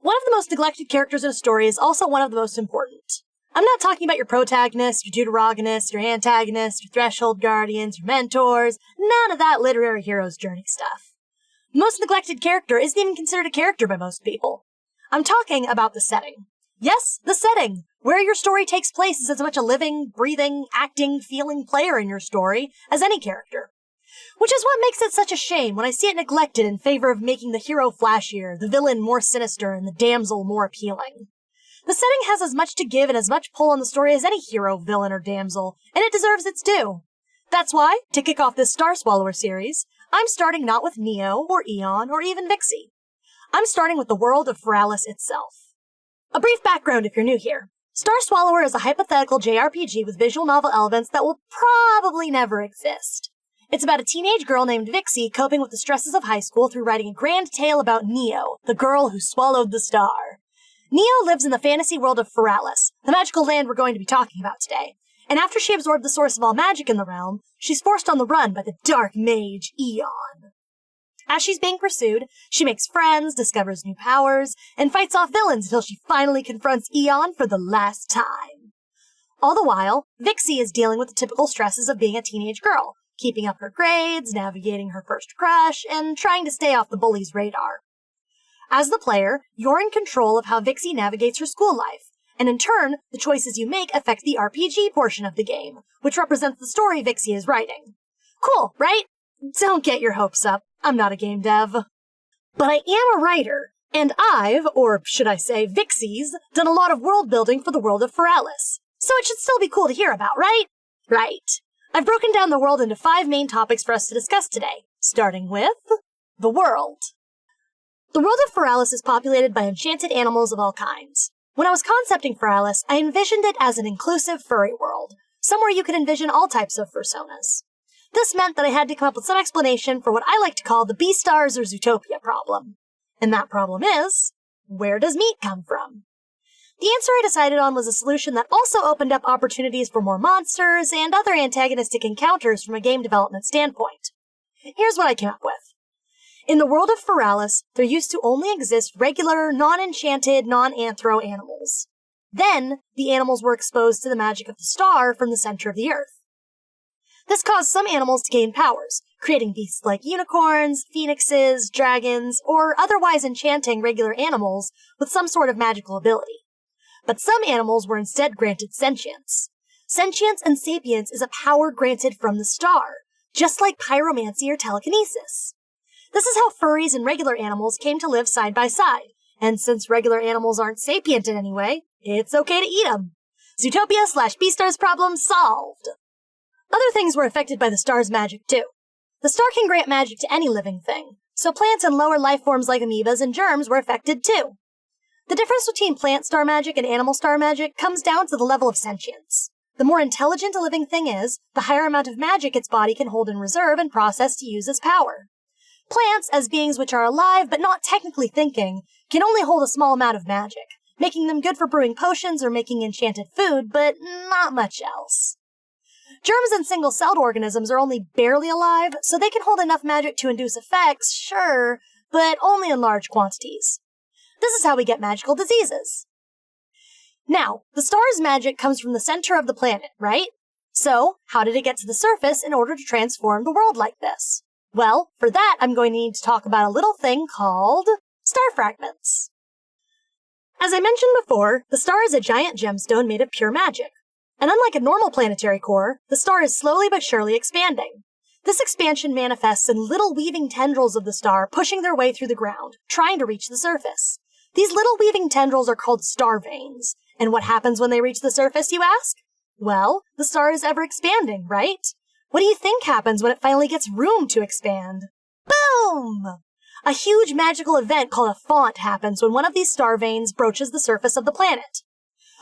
One of the most neglected characters in a story is also one of the most important. I'm not talking about your protagonist, your deuteragonist, your antagonist, your threshold guardians, your mentors, none of that literary hero's journey stuff. The most neglected character isn't even considered a character by most people. I'm talking about the setting. Yes, the setting! Where your story takes place is as much a living, breathing, acting, feeling player in your story as any character. Which is what makes it such a shame when I see it neglected in favor of making the hero flashier, the villain more sinister, and the damsel more appealing. The setting has as much to give and as much pull on the story as any hero, villain, or damsel, and it deserves its due. That's why, to kick off this StarSwallower series, I'm starting not with Neo, or Eon, or even Vixie. I'm starting with the world of Furallis itself. A brief background if you're new here. StarSwallower is a hypothetical JRPG with visual novel elements that will probably never exist. It's about a teenage girl named Vixie coping with the stresses of high school through writing a grand tale about Neo, the girl who swallowed the star. Neo lives in the fantasy world of Furallis, the magical land we're going to be talking about today, and after she absorbed the source of all magic in the realm, she's forced on the run by the dark mage, Eon. As she's being pursued, she makes friends, discovers new powers, and fights off villains until she finally confronts Eon for the last time. All the while, Vixie is dealing with the typical stresses of being a teenage girl, keeping up her grades, navigating her first crush, and trying to stay off the bully's radar. As the player, you're in control of how Vixie navigates her school life, and in turn, the choices you make affect the RPG portion of the game, which represents the story Vixie is writing. Cool, right? Don't get your hopes up. I'm not a game dev. But I am a writer, and I've, or should I say Vixie's, done a lot of world building for the world of Furallis, so it should still be cool to hear about, right? Right. I've broken down the world into 5 main topics for us to discuss today, starting with the world. The world of Furallis is populated by enchanted animals of all kinds. When I was concepting Furallis, I envisioned it as an inclusive furry world, somewhere you could envision all types of fursonas. This meant that I had to come up with some explanation for what I like to call the Beastars or Zootopia problem. And that problem is, where does meat come from? The answer I decided on was a solution that also opened up opportunities for more monsters and other antagonistic encounters from a game development standpoint. Here's what I came up with. In the world of Furallis, there used to only exist regular, non-enchanted, non-anthro animals. Then, the animals were exposed to the magic of the star from the center of the earth. This caused some animals to gain powers, creating beasts like unicorns, phoenixes, dragons, or otherwise enchanting regular animals with some sort of magical ability. But some animals were instead granted sentience. Sentience and sapience is a power granted from the star, just like pyromancy or telekinesis. This is how furries and regular animals came to live side by side, and since regular animals aren't sapient in any way, it's okay to eat them. Zootopia/Beastars problem solved! Other things were affected by the star's magic too. The star can grant magic to any living thing, so plants and lower life forms like amoebas and germs were affected too. The difference between plant star magic and animal star magic comes down to the level of sentience. The more intelligent a living thing is, the higher amount of magic its body can hold in reserve and process to use as power. Plants, as beings which are alive but not technically thinking, can only hold a small amount of magic, making them good for brewing potions or making enchanted food, but not much else. Germs and single-celled organisms are only barely alive, so they can hold enough magic to induce effects, sure, but only in large quantities. This is how we get magical diseases. Now, the star's magic comes from the center of the planet, right? So, how did it get to the surface in order to transform the world like this? Well, for that, I'm going to need to talk about a little thing called star fragments. As I mentioned before, the star is a giant gemstone made of pure magic. And unlike a normal planetary core, the star is slowly but surely expanding. This expansion manifests in little weaving tendrils of the star pushing their way through the ground, trying to reach the surface. These little weaving tendrils are called star veins. And what happens when they reach the surface, you ask? Well, the star is ever expanding, right? What do you think happens when it finally gets room to expand? Boom! A huge magical event called a font happens when one of these star veins broaches the surface of the planet.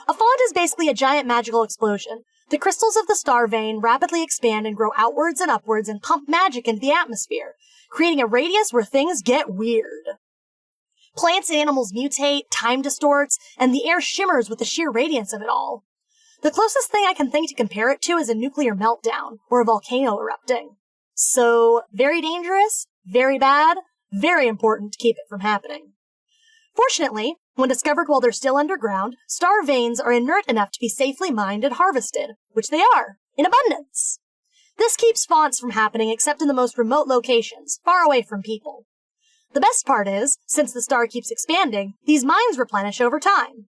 A font is basically a giant magical explosion. The crystals of the star vein rapidly expand and grow outwards and upwards and pump magic into the atmosphere, creating a radius where things get weird. Plants and animals mutate, time distorts, and the air shimmers with the sheer radiance of it all. The closest thing I can think to compare it to is a nuclear meltdown, or a volcano erupting. So, very dangerous, very bad, very important to keep it from happening. Fortunately, when discovered while they're still underground, star veins are inert enough to be safely mined and harvested, which they are, in abundance. This keeps fonts from happening except in the most remote locations, far away from people. The best part is, since the star keeps expanding, these mines replenish over time.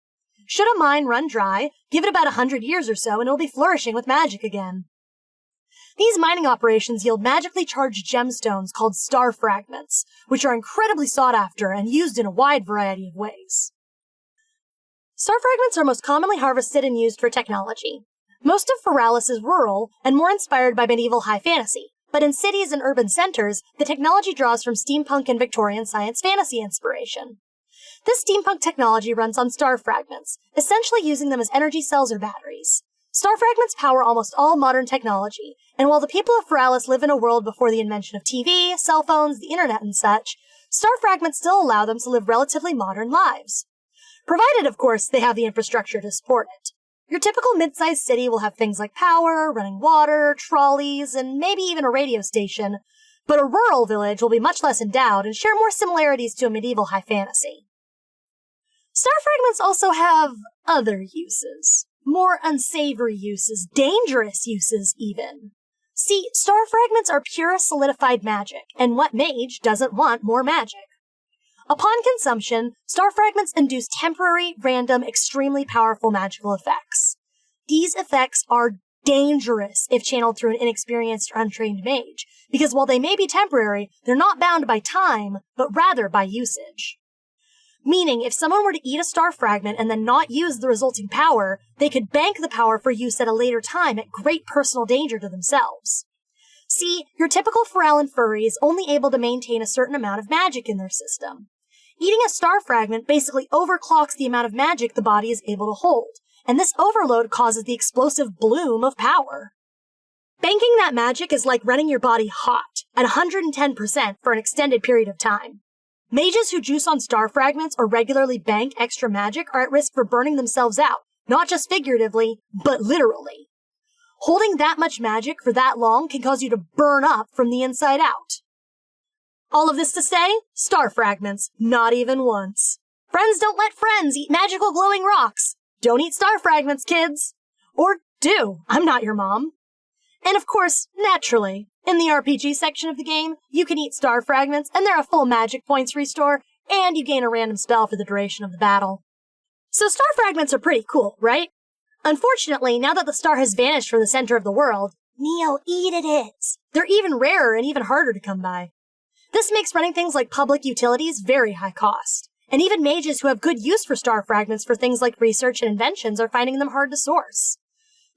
Should a mine run dry, give it about 100 years or so and it'll be flourishing with magic again. These mining operations yield magically charged gemstones called star fragments, which are incredibly sought after and used in a wide variety of ways. Star fragments are most commonly harvested and used for technology. Most of Furallis is rural and more inspired by medieval high fantasy, but in cities and urban centers, the technology draws from steampunk and Victorian science fantasy inspiration. This steampunk technology runs on star fragments, essentially using them as energy cells or batteries. Star fragments power almost all modern technology, and while the people of Furallis live in a world before the invention of TV, cell phones, the internet, and such, star fragments still allow them to live relatively modern lives. Provided, of course, they have the infrastructure to support it. Your typical mid-sized city will have things like power, running water, trolleys, and maybe even a radio station, but a rural village will be much less endowed and share more similarities to a medieval high fantasy. Star fragments also have other uses. More unsavory uses, dangerous uses even. See, star fragments are pure solidified magic, and what mage doesn't want more magic? Upon consumption, star fragments induce temporary, random, extremely powerful magical effects. These effects are dangerous if channeled through an inexperienced or untrained mage, because while they may be temporary, they're not bound by time, but rather by usage. Meaning, if someone were to eat a star fragment and then not use the resulting power, they could bank the power for use at a later time at great personal danger to themselves. See, your typical Furallan furry is only able to maintain a certain amount of magic in their system. Eating a star fragment basically overclocks the amount of magic the body is able to hold, and this overload causes the explosive bloom of power. Banking that magic is like running your body hot, at 110% for an extended period of time. Mages who juice on star fragments or regularly bank extra magic are at risk for burning themselves out, not just figuratively, but literally. Holding that much magic for that long can cause you to burn up from the inside out. All of this to say, star fragments, not even once. Friends don't let friends eat magical glowing rocks. Don't eat star fragments, kids. Or do, I'm not your mom. And of course, naturally, in the RPG section of the game, you can eat star fragments and they're a full magic points restore, and you gain a random spell for the duration of the battle. So star fragments are pretty cool, right? Unfortunately, now that the star has vanished from the center of the world, Neo eated it. They're even rarer and even harder to come by. This makes running things like public utilities very high cost, and even mages who have good use for star fragments for things like research and inventions are finding them hard to source.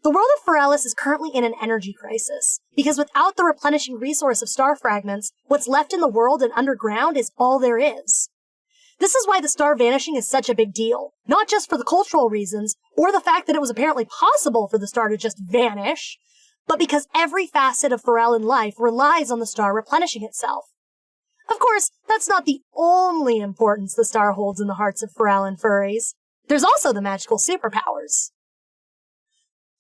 The world of Furallis is currently in an energy crisis, because without the replenishing resource of star fragments, what's left in the world and underground is all there is. This is why the star vanishing is such a big deal, not just for the cultural reasons, or the fact that it was apparently possible for the star to just vanish, but because every facet of Furallan life relies on the star replenishing itself. Of course, that's not the only importance the star holds in the hearts of Furallan furries. There's also the magical superpowers.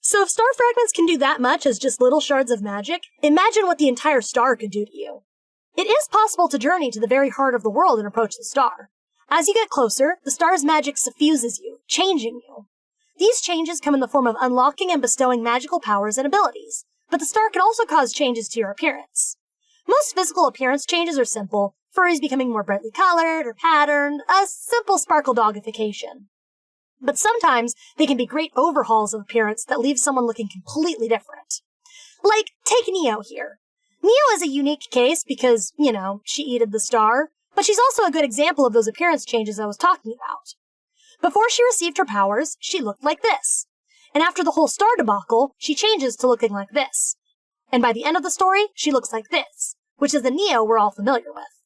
So if star fragments can do that much as just little shards of magic, imagine what the entire star could do to you. It is possible to journey to the very heart of the world and approach the star. As you get closer, the star's magic suffuses you, changing you. These changes come in the form of unlocking and bestowing magical powers and abilities, but the star can also cause changes to your appearance. Most physical appearance changes are simple, furries becoming more brightly colored or patterned, a simple sparkle dogification. But sometimes they can be great overhauls of appearance that leave someone looking completely different. Like, take Neo here. Neo is a unique case because, she eated the star, but she's also a good example of those appearance changes I was talking about. Before she received her powers, she looked like this. And after the whole star debacle, she changes to looking like this. And by the end of the story, she looks like this, which is the Neo we're all familiar with.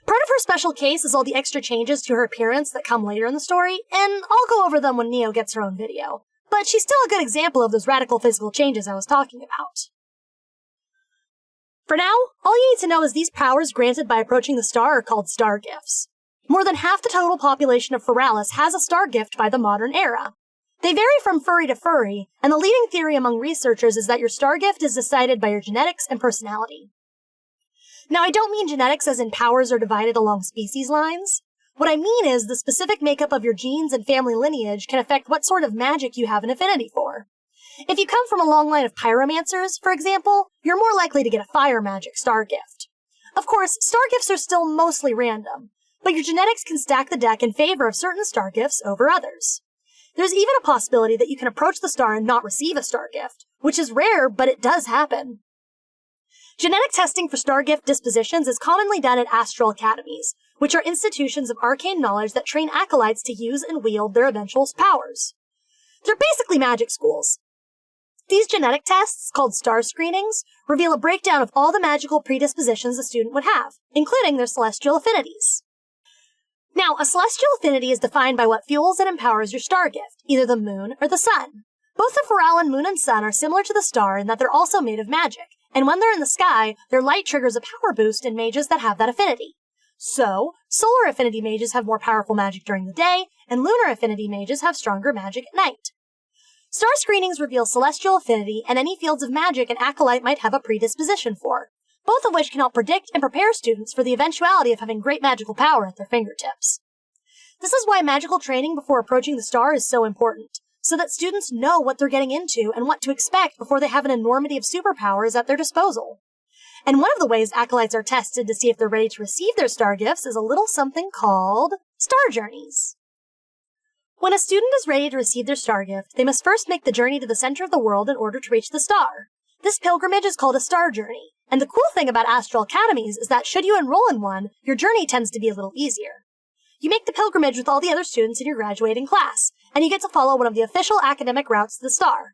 Part of her special case is all the extra changes to her appearance that come later in the story, and I'll go over them when Neo gets her own video. But she's still a good example of those radical physical changes I was talking about. For now, all you need to know is these powers granted by approaching the star are called star gifts. More than half the total population of Furallis has a star gift by the modern era. They vary from furry to furry, and the leading theory among researchers is that your star gift is decided by your genetics and personality. Now, I don't mean genetics as in powers are divided along species lines. What I mean is the specific makeup of your genes and family lineage can affect what sort of magic you have an affinity for. If you come from a long line of pyromancers, for example, you're more likely to get a fire magic star gift. Of course, star gifts are still mostly random, but your genetics can stack the deck in favor of certain star gifts over others. There's even a possibility that you can approach the star and not receive a star gift, which is rare, but it does happen. Genetic testing for star gift dispositions is commonly done at astral academies, which are institutions of arcane knowledge that train acolytes to use and wield their eventual powers. They're basically magic schools. These genetic tests, called star screenings, reveal a breakdown of all the magical predispositions a student would have, including their celestial affinities. Now, a celestial affinity is defined by what fuels and empowers your star gift, either the moon or the sun. Both the Furallis moon and sun are similar to the star in that they're also made of magic, and when they're in the sky, their light triggers a power boost in mages that have that affinity. So, solar affinity mages have more powerful magic during the day, and lunar affinity mages have stronger magic at night. Star screenings reveal celestial affinity and any fields of magic an acolyte might have a predisposition for, both of which can help predict and prepare students for the eventuality of having great magical power at their fingertips. This is why magical training before approaching the star is so important, so that students know what they're getting into and what to expect before they have an enormity of superpowers at their disposal. And one of the ways acolytes are tested to see if they're ready to receive their star gifts is a little something called star journeys. When a student is ready to receive their star gift, they must first make the journey to the center of the world in order to reach the star. This pilgrimage is called a star journey, and the cool thing about astral academies is that should you enroll in one, your journey tends to be a little easier. You make the pilgrimage with all the other students in your graduating class, and you get to follow one of the official academic routes to the star.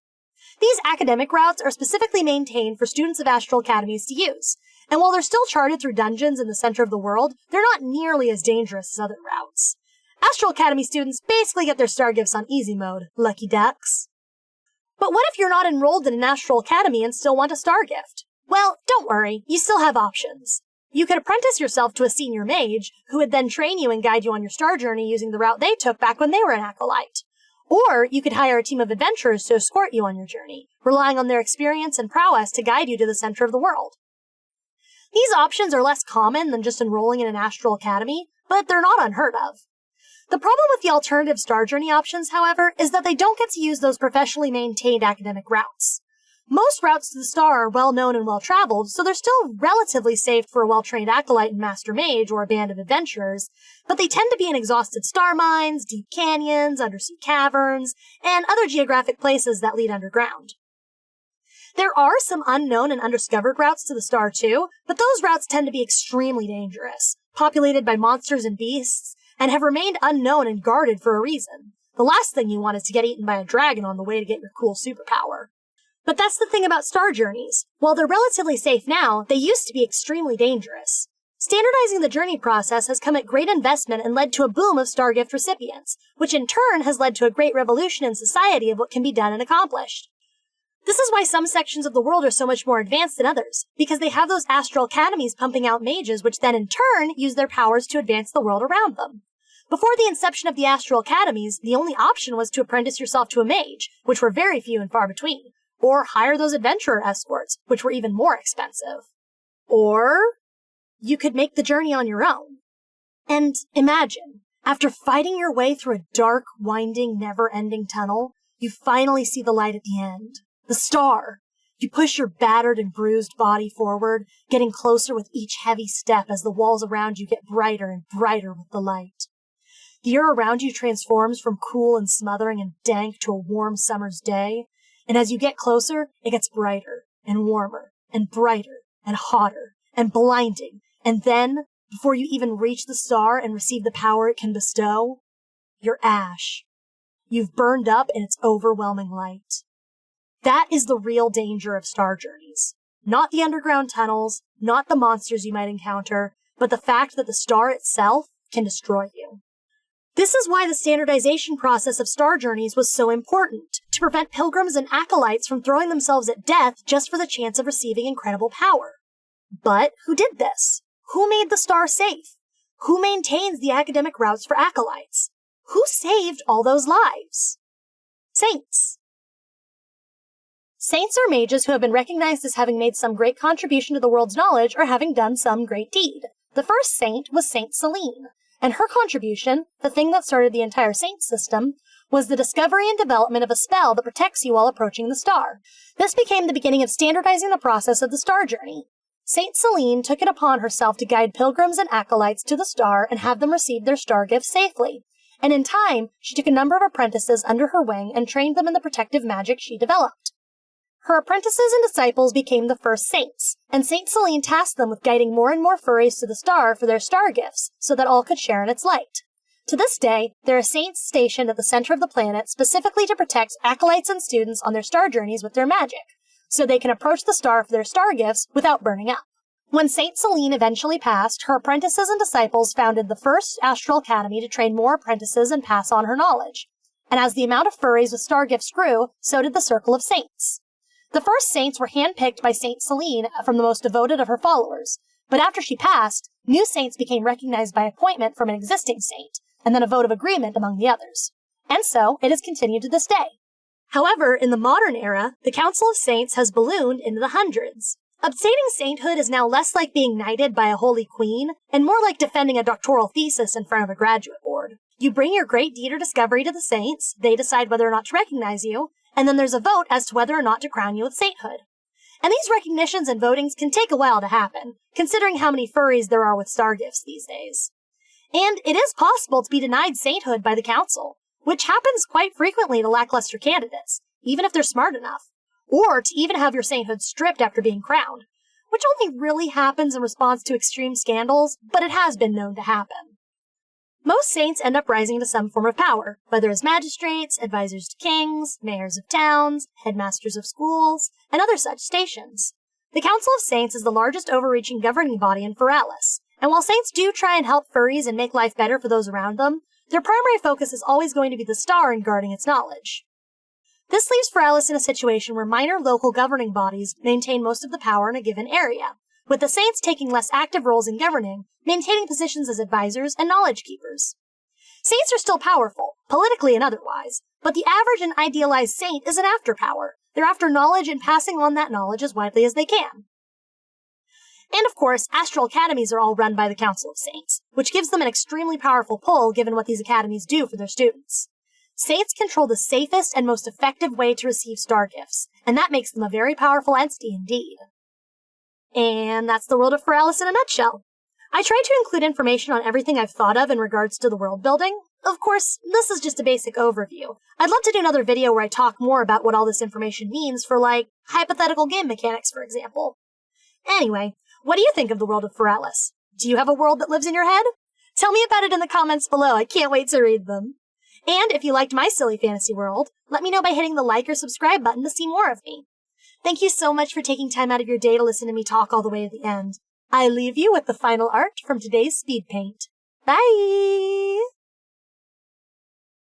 These academic routes are specifically maintained for students of astral academies to use, and while they're still charted through dungeons in the center of the world, they're not nearly as dangerous as other routes. Astral Academy students basically get their star gifts on easy mode, lucky ducks. But what if you're not enrolled in an Astral Academy and still want a star gift? Well, don't worry, you still have options. You could apprentice yourself to a senior mage, who would then train you and guide you on your star journey using the route they took back when they were an acolyte. Or you could hire a team of adventurers to escort you on your journey, relying on their experience and prowess to guide you to the center of the world. These options are less common than just enrolling in an Astral Academy, but they're not unheard of. The problem with the alternative star journey options, however, is that they don't get to use those professionally maintained academic routes. Most routes to the star are well-known and well-traveled, so they're still relatively safe for a well-trained acolyte and master mage or a band of adventurers, but they tend to be in exhausted star mines, deep canyons, undersea caverns, and other geographic places that lead underground. There are some unknown and undiscovered routes to the star too, but those routes tend to be extremely dangerous, populated by monsters and beasts, and have remained unknown and guarded for a reason. The last thing you want is to get eaten by a dragon on the way to get your cool superpower. But that's the thing about star journeys. While they're relatively safe now, they used to be extremely dangerous. Standardizing the journey process has come at great investment and led to a boom of star gift recipients, which in turn has led to a great revolution in society of what can be done and accomplished. This is why some sections of the world are so much more advanced than others, because they have those astral academies pumping out mages which then in turn use their powers to advance the world around them. Before the inception of the astral academies, the only option was to apprentice yourself to a mage, which were very few and far between, or hire those adventurer escorts, which were even more expensive. Or you could make the journey on your own. And imagine, after fighting your way through a dark, winding, never-ending tunnel, you finally see the light at the end. The star. You push your battered and bruised body forward, getting closer with each heavy step as the walls around you get brighter and brighter with the light. The air around you transforms from cool and smothering and dank to a warm summer's day, and as you get closer, it gets brighter and warmer and brighter and hotter and blinding, and then, before you even reach the star and receive the power it can bestow, you're ash. You've burned up in its overwhelming light. That is the real danger of star journeys. Not the underground tunnels, not the monsters you might encounter, but the fact that the star itself can destroy you. This is why the standardization process of star journeys was so important, to prevent pilgrims and acolytes from throwing themselves at death just for the chance of receiving incredible power. But who did this? Who made the star safe? Who maintains the academic routes for acolytes? Who saved all those lives? Saints. Saints are mages who have been recognized as having made some great contribution to the world's knowledge or having done some great deed. The first saint was Saint Celine. And her contribution, the thing that started the entire saint system, was the discovery and development of a spell that protects you while approaching the star. This became the beginning of standardizing the process of the star journey. Saint Celine took it upon herself to guide pilgrims and acolytes to the star and have them receive their star gifts safely. And in time, she took a number of apprentices under her wing and trained them in the protective magic she developed. Her apprentices and disciples became the first saints, and Saint Celine tasked them with guiding more and more furries to the star for their star gifts, so that all could share in its light. To this day, there are saints stationed at the center of the planet specifically to protect acolytes and students on their star journeys with their magic, so they can approach the star for their star gifts without burning up. When Saint Celine eventually passed, her apprentices and disciples founded the first Astral Academy to train more apprentices and pass on her knowledge. And as the amount of furries with star gifts grew, so did the circle of saints. The first saints were handpicked by Saint Celine from the most devoted of her followers, but after she passed, new saints became recognized by appointment from an existing saint, and then a vote of agreement among the others. And so, it has continued to this day. However, in the modern era, the Council of Saints has ballooned into the hundreds. Obtaining sainthood is now less like being knighted by a holy queen, and more like defending a doctoral thesis in front of a graduate board. You bring your great deed or discovery to the saints, they decide whether or not to recognize you, and then there's a vote as to whether or not to crown you with sainthood. And these recognitions and votings can take a while to happen, considering how many furries there are with star gifts these days. And it is possible to be denied sainthood by the council, which happens quite frequently to lackluster candidates, even if they're smart enough, or to even have your sainthood stripped after being crowned, which only really happens in response to extreme scandals, but it has been known to happen. Most saints end up rising to some form of power, whether as magistrates, advisors to kings, mayors of towns, headmasters of schools, and other such stations. The Council of Saints is the largest overreaching governing body in Furallis, and while saints do try and help furries and make life better for those around them, their primary focus is always going to be the star and guarding its knowledge. This leaves Furallis in a situation where minor local governing bodies maintain most of the power in a given area, with the saints taking less active roles in governing, maintaining positions as advisors and knowledge keepers. Saints are still powerful, politically and otherwise, but the average and idealized saint isn't after power. They're after knowledge and passing on that knowledge as widely as they can. And of course, astral academies are all run by the Council of Saints, which gives them an extremely powerful pull given what these academies do for their students. Saints control the safest and most effective way to receive star gifts, and that makes them a very powerful entity indeed. And that's the world of Furallis in a nutshell. I try to include information on everything I've thought of in regards to the world building. Of course, this is just a basic overview. I'd love to do another video where I talk more about what all this information means for, like, hypothetical game mechanics, for example. Anyway, what do you think of the world of Furallis? Do you have a world that lives in your head? Tell me about it in the comments below. I can't wait to read them. And if you liked my silly fantasy world, let me know by hitting the like or subscribe button to see more of me. Thank you so much for taking time out of your day to listen to me talk all the way to the end. I leave you with the final art from today's speed paint. Bye!